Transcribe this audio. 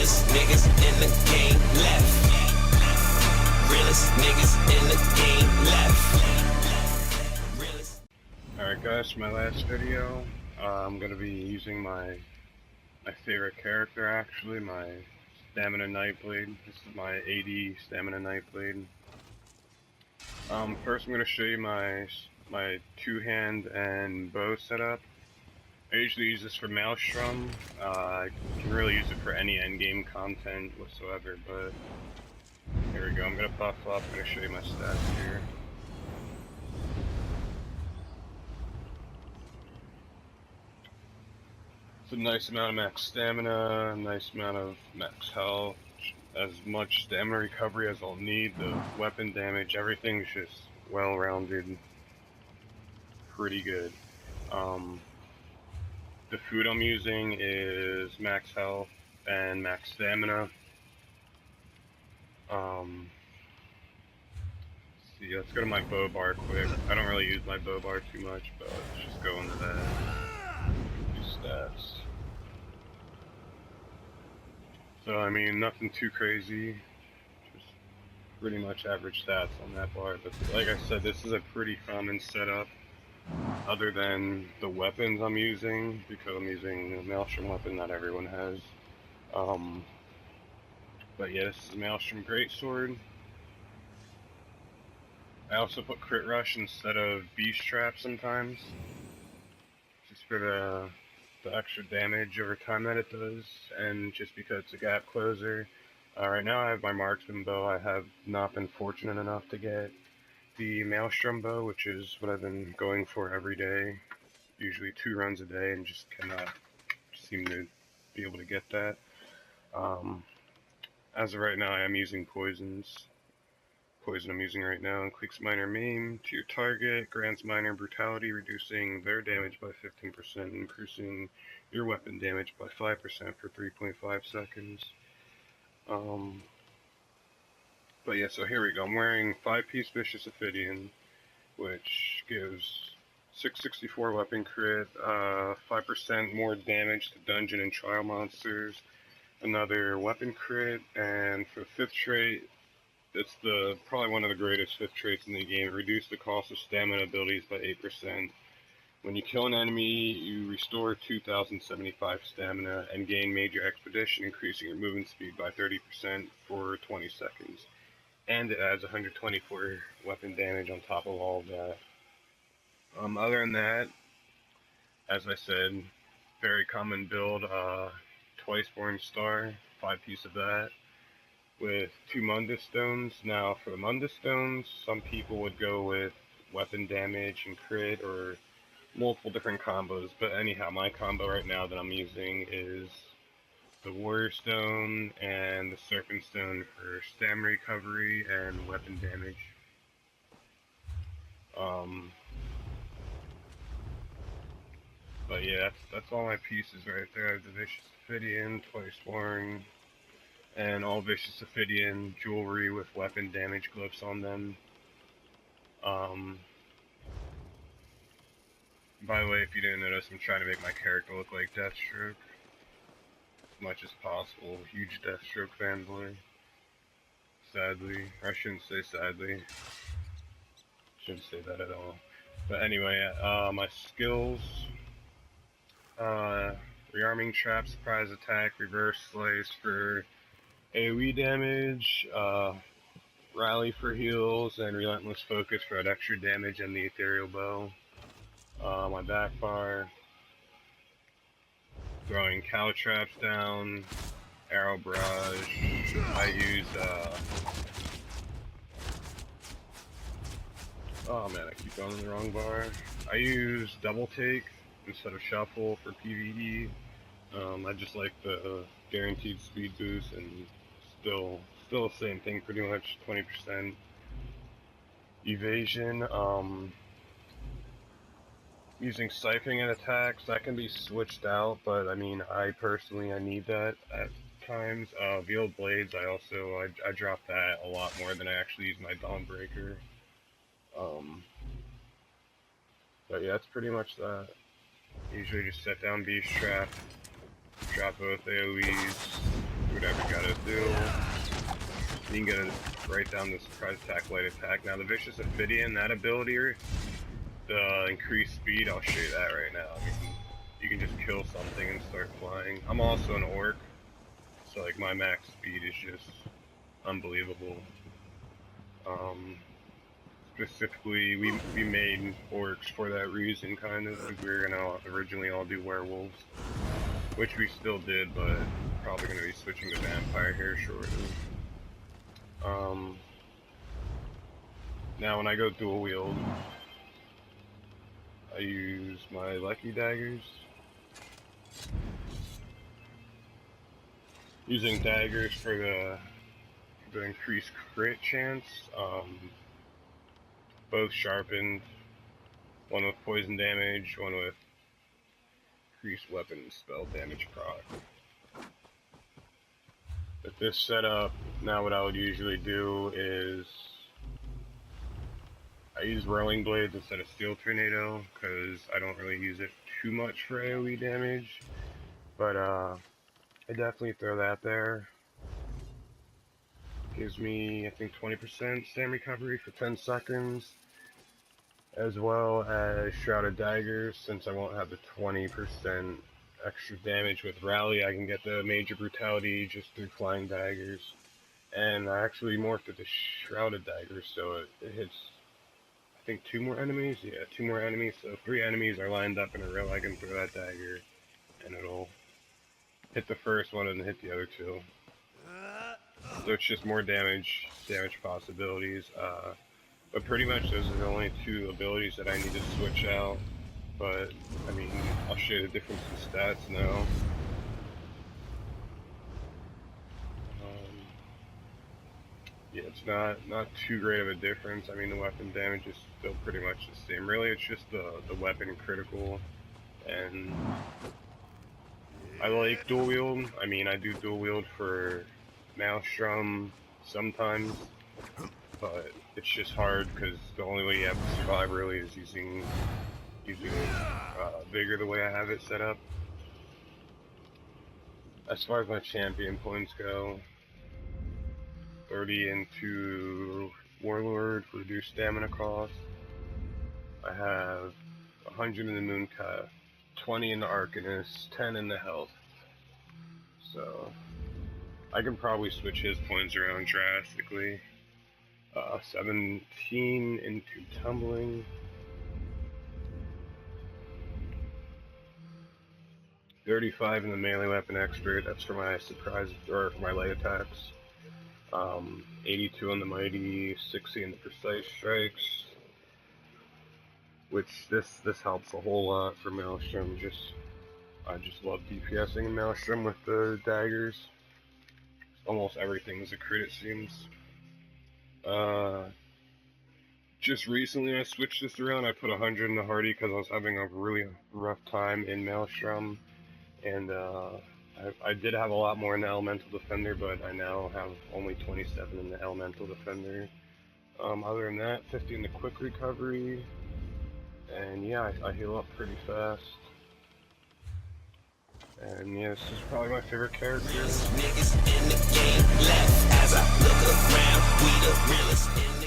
Realest niggas in the game left. Realest niggas in the game left. Alright guys, for my last video, I'm going to be using my favorite character actually, my Stamina Nightblade. This is my AD Stamina Nightblade. First I'm going to show you my two-hand and bow setup. I usually use this for Maelstrom. I can really use it for any endgame content whatsoever, but here we go. I'm going to buff up. I'm going to show you my stats here. It's a nice amount of max stamina, a nice amount of max health, as much stamina recovery as I'll need, the weapon damage, everything's just well-rounded, pretty good. The food I'm using is max health and max stamina. See, let's go to my bow bar quick. I don't really use my bow bar too much, but let's just go into that. Do stats. So, I mean, nothing too crazy, just pretty much average stats on that bar, but like I said, this is a pretty common setup, other than the weapons I'm using, because I'm using a Maelstrom weapon not everyone has. But yeah, this is a Maelstrom Greatsword. I also put Crit Rush instead of Beast Trap sometimes, just for the extra damage over time that it does, and just because it's a gap closer. Right now I have my marksman bow. I have not been fortunate enough to get the Maelstrom bow, which is what I've been going for every day, usually 2 runs a day, and just cannot seem to be able to get that. As of right now I am using poisons. Poison I'm using right now increases minor maim to your target, grants minor brutality, reducing their damage by 15%, increasing your weapon damage by 5% for 3.5 seconds. But yeah, so here we go. I'm wearing 5-piece Vicious Ophidian, which gives 664 weapon crit, 5% more damage to dungeon and trial monsters, another weapon crit, and for the 5th trait, it's probably one of the greatest 5th traits in the game. Reduce the cost of stamina abilities by 8%. When you kill an enemy, you restore 2,075 stamina and gain major expedition, increasing your movement speed by 30% for 20 seconds. And it adds 124 weapon damage on top of all of that. Other than that, as I said, very common build, Twiceborn Star, 5-piece of that, with 2 mundus stones. Now for the mundus stones, some people would go with weapon damage and crit or multiple different combos, but anyhow, my combo right now that I'm using is the warrior stone and the serpent stone for stamina recovery and weapon damage. But yeah, that's all my pieces right there. I have the Vicious Ophidian, Twiceborn, and all Vicious Ophidian jewelry with weapon damage glyphs on them. By the way, if you didn't notice, I'm trying to make my character look like Deathstroke as much as possible. Huge Deathstroke fanboy. Sadly, or I shouldn't say sadly. Shouldn't say that at all. But anyway, my skills: rearming trap, surprise attack, reverse slice for AoE damage, rally for heals, and relentless focus for that extra damage, and the ethereal bow. My back bar, throwing cow traps down, arrow barrage. I use oh man, I keep going in the wrong bar. I use double take instead of shuffle for PvE. I just like the guaranteed speed boost, and still the same thing, pretty much 20% evasion. Using siphoning and attacks, that can be switched out, but I mean, I need that at times. Wield blades, I drop that a lot more than I actually use my Dawnbreaker. But yeah, that's pretty much that. Usually just set down Beast Trap, drop both AoEs, whatever you gotta do. You can get it right down the surprise attack, light attack. Now the Vicious Ophidian, that ability, the increased speed, I'll show you that right now. You can just kill something and start flying. I'm also an orc, so like my max speed is just unbelievable. Specifically, we made orcs for that reason, kind of, because we were gonna originally all do werewolves, which we still did, but probably gonna be switching to vampire here shortly. Now when I go dual wield, I use my lucky daggers. Using daggers for the increased crit chance. Both sharpened. One with poison damage, one with increased weapon and spell damage proc. With this setup, now what I would usually do is I use rolling blades instead of steel tornado because I don't really use it too much for AoE damage, but I definitely throw that there. Gives me, I think, 20% stam recovery for 10 seconds, as well as Shrouded Daggers. Since I won't have the 20% extra damage with Rally, I can get the Major Brutality just through Flying Daggers. And I actually morphed it to Shrouded Daggers, so it hits, I think, 2 more enemies? Yeah, 2 more enemies, so 3 enemies are lined up in a row. I can throw that dagger, and it'll hit the first one and hit the other 2. So it's just more damage possibilities. But pretty much those are the only 2 abilities that I need to switch out. But, I mean, I'll show you the difference in stats now. Yeah, it's not too great of a difference. I mean, the weapon damage is still pretty much the same. Really, it's just the weapon critical. And I like dual wield. I mean, I do dual wield for Maelstrom sometimes, but it's just hard because the only way you have to survive really is using Vigor the way I have it set up. As far as my champion points go, 30 into Warlord for reduced stamina cost. I have 100 in the Mooncut, 20 in the Arcanist, 10 in the health. So I can probably switch his points around drastically. 17 into Tumbling. 35 in the melee weapon expert, that's for my surprise, or for my light attacks. 82 on the mighty, 60 in the precise strikes. Which this helps a whole lot for Maelstrom. I just love DPSing in Maelstrom with the daggers. Almost everything is a crit, it seems. Just recently I switched this around. I put 100 in the Hardy because I was having a really rough time in Maelstrom. And I did have a lot more in the Elemental Defender, but I now have only 27 in the Elemental Defender. Other than that, 50 in the Quick Recovery. And yeah, I heal up pretty fast. And yeah, this is probably my favorite character. Niggas in the game left as I look around, we the realest in